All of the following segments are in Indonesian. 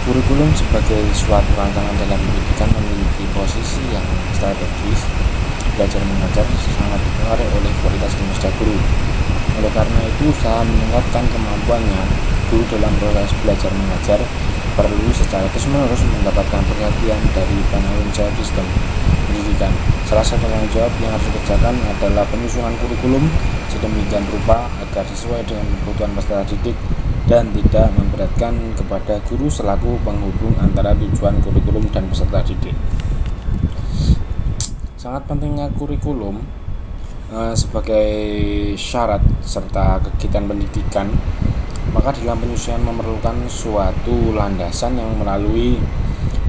Kurikulum sebagai suatu rancangan dalam pendidikan memiliki posisi yang strategis. Belajar mengajar sangat dipengaruhi oleh kualitas kinerja guru. Oleh karena itu, usaha meningkatkan kemampuannya guru dalam proses belajar mengajar perlu secara terus-menerus mendapatkan perhatian dari penanggung jawab sistem pendidikan. Salah satu tanggung jawab yang harus dikerjakan adalah penyusunan kurikulum sedemikian rupa agar sesuai dengan kebutuhan peserta didik dan tidak memberatkan kepada guru selaku penghubung antara tujuan kurikulum dan peserta didik. Sangat pentingnya kurikulum sebagai syarat serta kegiatan pendidikan, maka dalam penyusunan memerlukan suatu landasan yang melalui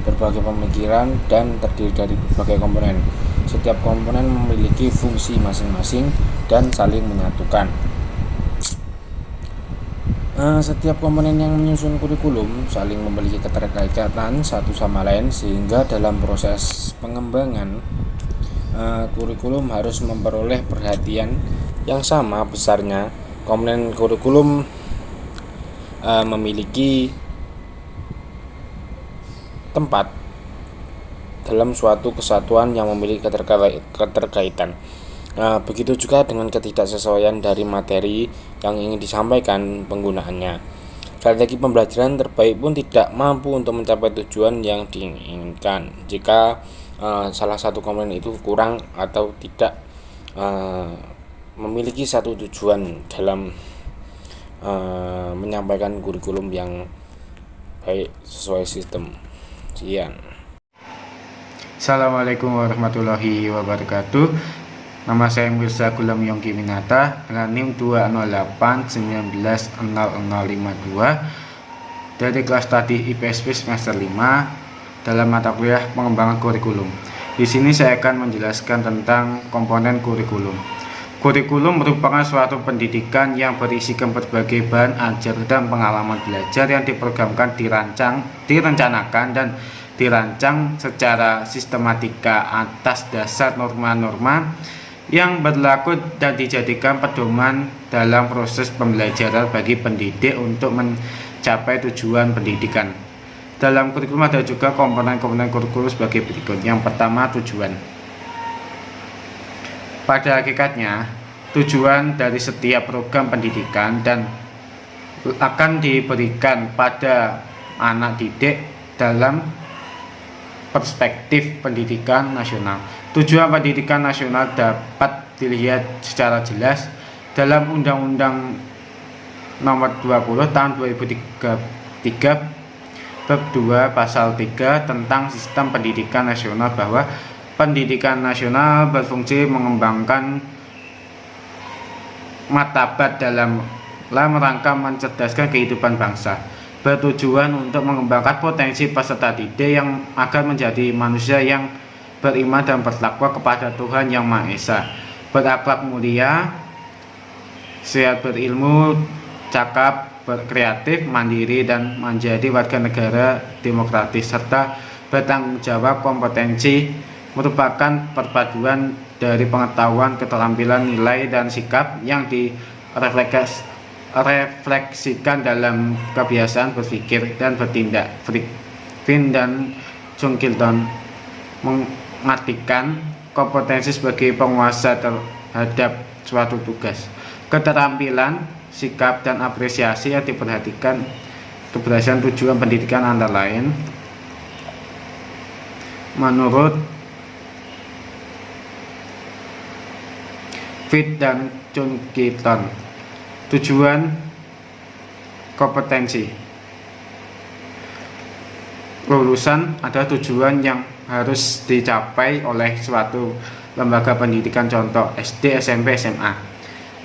berbagai pemikiran dan terdiri dari berbagai komponen. Setiap komponen memiliki fungsi masing-masing dan saling menyatukan. Setiap komponen yang menyusun kurikulum saling memiliki keterkaitan satu sama lain, sehingga dalam proses pengembangan kurikulum harus memperoleh perhatian yang sama besarnya. Komponen kurikulum memiliki tempat dalam suatu kesatuan yang memiliki keterkaitan. Begitu juga dengan ketidaksesuaian dari materi yang ingin disampaikan penggunaannya. Strategi pembelajaran terbaik pun tidak mampu untuk mencapai tujuan yang diinginkan jika salah satu komponen itu kurang atau tidak memiliki satu tujuan dalam menyampaikan kurikulum yang baik sesuai sistem. Sekian. Assalamualaikum warahmatullahi wabarakatuh. Nama saya Mirza Gulam Yongki Minata dengan NIM 208190052 dari kelas tadi IPSP semester 5 dalam mata kuliah pengembangan kurikulum. Di sini saya akan menjelaskan tentang komponen kurikulum. Kurikulum merupakan suatu pendidikan yang berisikan berbagai bahan ajar dan pengalaman belajar yang diprogramkan, direncanakan dan dirancang secara sistematika atas dasar norma-norma yang berlaku dan dijadikan pedoman dalam proses pembelajaran bagi pendidik untuk mencapai tujuan pendidikan. Dalam kurikulum ada juga komponen-komponen kurikulum sebagai berikut. Yang pertama, tujuan. Pada hakikatnya, tujuan dari setiap program pendidikan dan akan diberikan pada anak didik dalam perspektif pendidikan nasional. Tujuan pendidikan nasional dapat dilihat secara jelas dalam Undang-Undang Nomor 20 Tahun 2003 Bab 2 Pasal 3 tentang Sistem Pendidikan Nasional, bahwa pendidikan nasional berfungsi mengembangkan martabat dalam rangka mencerdaskan kehidupan bangsa, bertujuan untuk mengembangkan potensi peserta didik yang agar menjadi manusia yang beriman dan bertakwa kepada Tuhan Yang Maha Esa, berakhlak mulia, sehat berilmu, cakap, berkreatif, mandiri, dan menjadi warga negara demokratis, serta bertanggung jawab. Kompetensi merupakan perpaduan dari pengetahuan, keterampilan, nilai, dan sikap yang direfleksikan dalam kebiasaan berpikir dan bertindak. Finn dan Jungkilton mengartikan kompetensi sebagai penguasa terhadap suatu tugas, keterampilan, sikap, dan apresiasi yang diperhatikan keberhasilan tujuan pendidikan antara lain. Menurut Finn dan Jungkilton, tujuan kompetensi lulusan adalah tujuan yang harus dicapai oleh suatu lembaga pendidikan, contoh SD, SMP, SMA.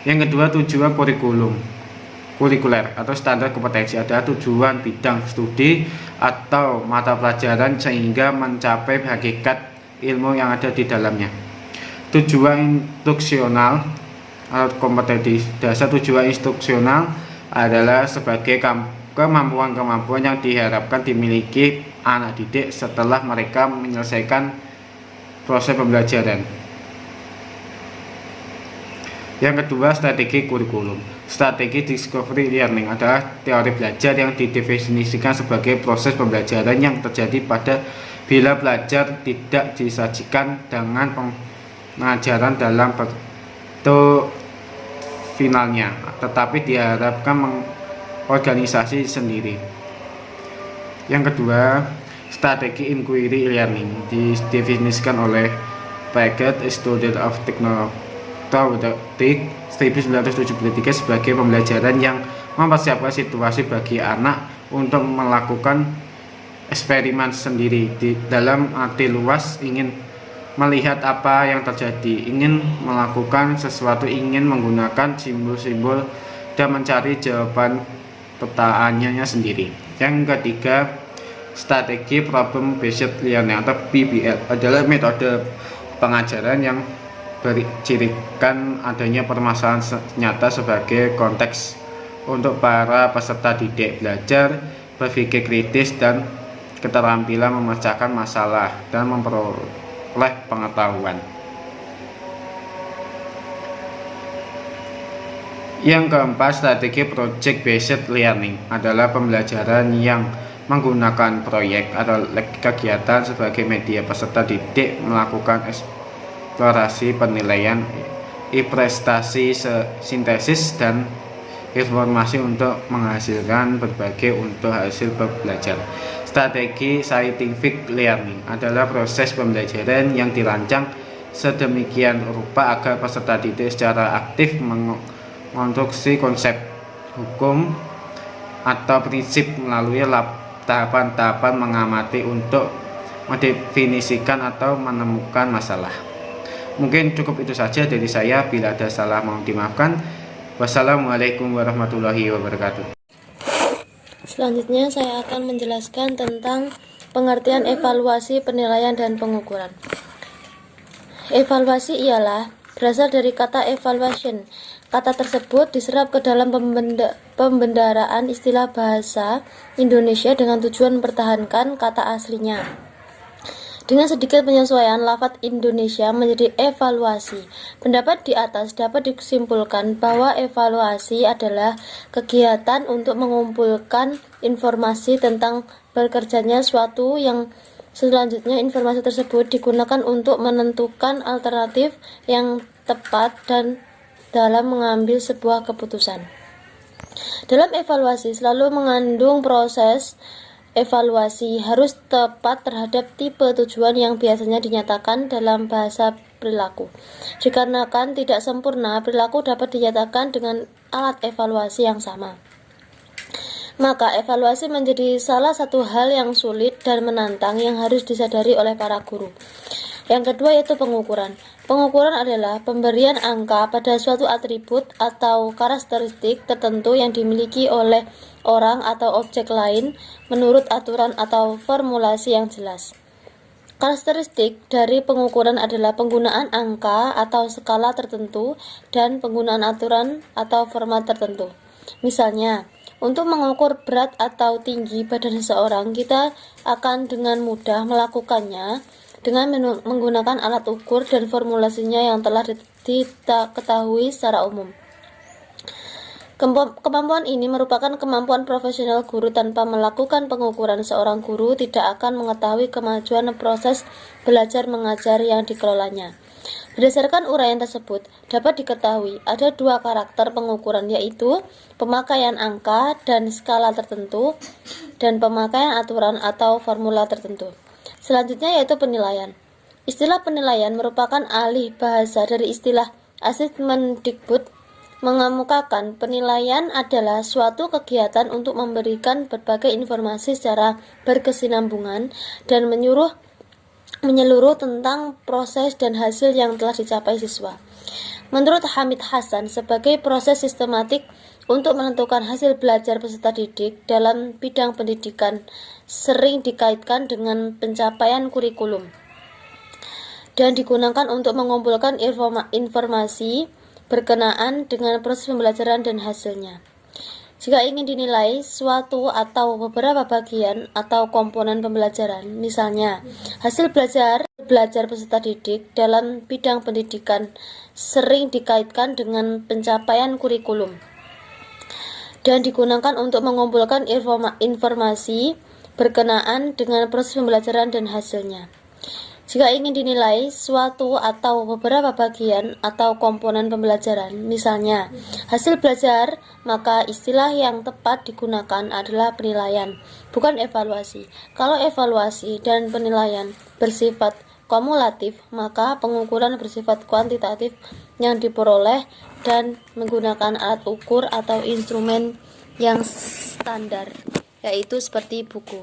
Yang kedua, tujuan kurikuler atau standar kompetensi adalah tujuan bidang studi atau mata pelajaran sehingga mencapai hakikat ilmu yang ada di dalamnya. Tujuan instruksional atau kompetensi dasar. Tujuan instruksional adalah sebagai kemampuan-kemampuan yang diharapkan dimiliki anak didik setelah mereka menyelesaikan proses pembelajaran. Yang kedua, strategi kurikulum. Strategi discovery learning adalah teori belajar yang didefinisikan sebagai proses pembelajaran yang terjadi bila belajar tidak disajikan dengan pengajaran dalam bentuk finalnya, tetapi diharapkan mengorganisasi sendiri. Yang kedua, strategi inquiry learning didefinisikan oleh Piaget, Student of Technology 1973 sebagai pembelajaran yang mempersiapkan situasi bagi anak untuk melakukan eksperimen sendiri dalam arti luas, ingin melihat apa yang terjadi, ingin melakukan sesuatu, ingin menggunakan simbol-simbol dan mencari jawaban pertanyaannya sendiri. Yang ketiga, strategi problem based learning atau PBL adalah metode pengajaran yang bercirikan adanya permasalahan nyata sebagai konteks untuk para peserta didik belajar berpikir kritis dan keterampilan memecahkan masalah dan memperoleh pengetahuan. Yang keempat, strategi project based learning adalah pembelajaran yang menggunakan proyek atau kegiatan sebagai media peserta didik melakukan eksplorasi, penilaian, prestasi, sintesis, dan informasi untuk menghasilkan berbagai untuk hasil belajar. Strategi scientific learning adalah proses pembelajaran yang dirancang sedemikian rupa agar peserta didik secara aktif mengonstruksi konsep hukum atau prinsip melalui tahapan-tahapan mengamati untuk mendefinisikan atau menemukan masalah. Mungkin cukup itu saja dari saya. Bila ada salah mohon dimaafkan. Wassalamualaikum warahmatullahi wabarakatuh. Selanjutnya saya akan menjelaskan tentang pengertian evaluasi, penilaian, dan pengukuran. Evaluasi ialah berasal dari kata evaluation. Kata tersebut diserap ke dalam pembendaraan istilah bahasa Indonesia dengan tujuan mempertahankan kata aslinya. Dengan sedikit penyesuaian lafaz Indonesia menjadi evaluasi. Pendapat di atas dapat disimpulkan bahwa evaluasi adalah kegiatan untuk mengumpulkan informasi tentang bekerjanya suatu yang selanjutnya informasi tersebut digunakan untuk menentukan alternatif yang tepat dan dalam mengambil sebuah keputusan. Dalam evaluasi selalu mengandung proses evaluasi harus tepat terhadap tipe tujuan yang biasanya dinyatakan dalam bahasa perilaku. Dikarenakan tidak sempurna, perilaku dapat dinyatakan dengan alat evaluasi yang sama. Maka evaluasi menjadi salah satu hal yang sulit dan menantang yang harus disadari oleh para guru. Yang kedua yaitu pengukuran. Pengukuran adalah pemberian angka pada suatu atribut atau karakteristik tertentu yang dimiliki oleh orang atau objek lain menurut aturan atau formulasi yang jelas. Karakteristik dari pengukuran adalah penggunaan angka atau skala tertentu dan penggunaan aturan atau format tertentu. Misalnya, untuk mengukur berat atau tinggi badan seseorang, kita akan dengan mudah melakukannya dengan menggunakan alat ukur dan formulasinya yang telah diketahui secara umum. Kemampuan ini merupakan kemampuan profesional guru. Tanpa melakukan pengukuran, seorang guru tidak akan mengetahui kemajuan proses belajar mengajar yang dikelolanya. Berdasarkan uraian tersebut, dapat diketahui ada dua karakter pengukuran, yaitu pemakaian angka dan skala tertentu dan pemakaian aturan atau formula tertentu. Selanjutnya yaitu penilaian. Istilah penilaian merupakan alih bahasa dari istilah Asesmendikbud, mengemukakan penilaian adalah suatu kegiatan untuk memberikan berbagai informasi secara berkesinambungan dan menyeluruh tentang proses dan hasil yang telah dicapai siswa. Menurut Hamid Hasan, sebagai proses sistematik untuk menentukan hasil belajar peserta didik dalam bidang pendidikan sering dikaitkan dengan pencapaian kurikulum dan digunakan untuk mengumpulkan informasi berkenaan dengan proses pembelajaran dan hasilnya. Jika ingin dinilai suatu atau beberapa bagian atau komponen pembelajaran, misalnya hasil belajar peserta didik dalam bidang pendidikan sering dikaitkan dengan pencapaian kurikulum dan digunakan untuk mengumpulkan informasi berkenaan dengan proses pembelajaran dan hasilnya. Jika ingin dinilai suatu atau beberapa bagian atau komponen pembelajaran, misalnya hasil belajar, maka istilah yang tepat digunakan adalah penilaian, bukan evaluasi. Kalau evaluasi dan penilaian bersifat kumulatif, maka pengukuran bersifat kuantitatif yang diperoleh dan menggunakan alat ukur atau instrumen yang standar, yaitu seperti buku.